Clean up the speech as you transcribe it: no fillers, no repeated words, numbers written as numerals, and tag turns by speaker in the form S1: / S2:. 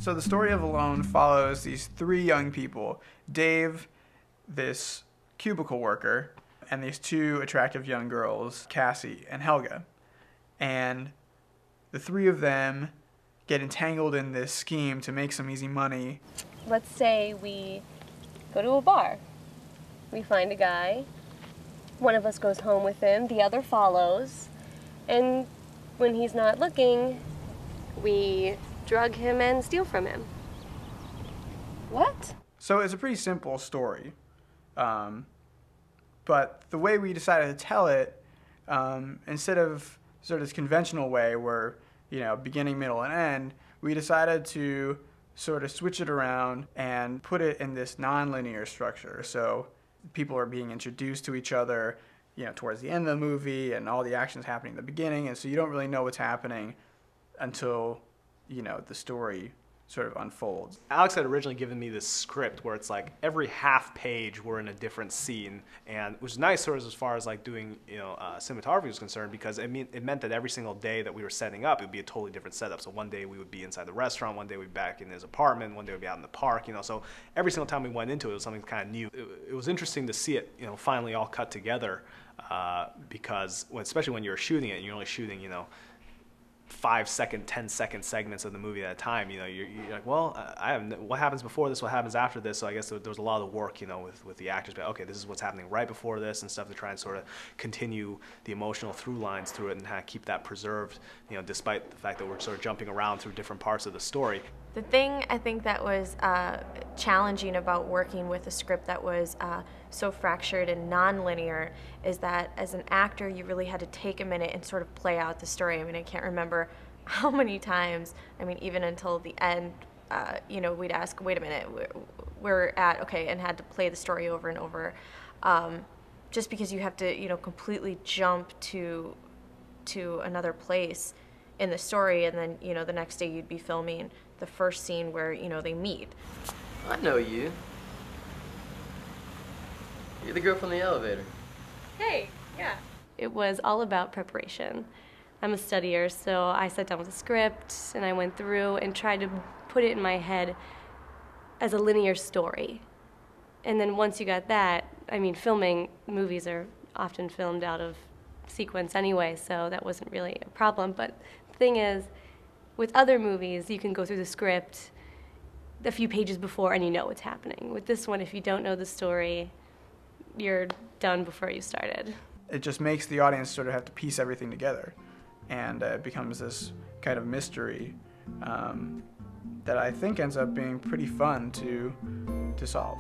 S1: So the story of Alone follows these three young people, Dave, this cubicle worker, and these two attractive young girls, Cassie and Helga. And the three of them get entangled in this scheme to make some easy money.
S2: Let's say we go to a bar. We find a guy. One of us goes home with him, the other follows. And when he's not looking, we drug him and steal from him. What?
S1: So it's a pretty simple story. But the way we decided to tell it, instead of sort of this conventional way where, beginning, middle, and end, we decided to sort of switch it around and put it in this non-linear structure. So people are being introduced to each other, towards the end of the movie, and all the action's happening in the beginning, and so you don't really know what's happening until, the story sort of unfolds.
S3: Alex had originally given me this script where it's like every half page we're in a different scene, and it was nice sort of as far as like doing cinematography was concerned, because it meant that every single day that we were setting up it would be a totally different setup. So one day we would be inside the restaurant, one day we'd be back in his apartment, one day we'd be out in the park, so every single time we went into it was something kind of new. It was interesting to see it finally all cut together, because especially when you're shooting it and you're only shooting 5-second, 10-second segments of the movie at a time. You're like, well, what happens before this? What happens after this? So I guess there was a lot of work, with the actors. But okay, this is what's happening right before this and stuff, to try and sort of continue the emotional through lines through it and kind of keep that preserved, despite the fact that we're sort of jumping around through different parts of the story.
S2: The thing I think that was challenging about working with a script that was so fractured and non-linear is that as an actor you really had to take a minute and sort of play out the story. I can't remember how many times, even until the end, we'd ask, wait a minute, we're at, okay, and had to play the story over and over, just because you have to, completely jump to another place in the story, and then, the next day you'd be filming the first scene where, they meet.
S4: I know you. You're the girl from the elevator.
S2: Hey, yeah. It was all about preparation. I'm a studier, so I sat down with a script and I went through and tried to put it in my head as a linear story. And then once you got that, filming movies are often filmed out of sequence anyway, so that wasn't really a problem. But the thing is, with other movies, you can go through the script a few pages before and you know what's happening. With this one, if you don't know the story, you're done before you started.
S1: It just makes the audience sort of have to piece everything together, and it becomes this kind of mystery that I think ends up being pretty fun to solve.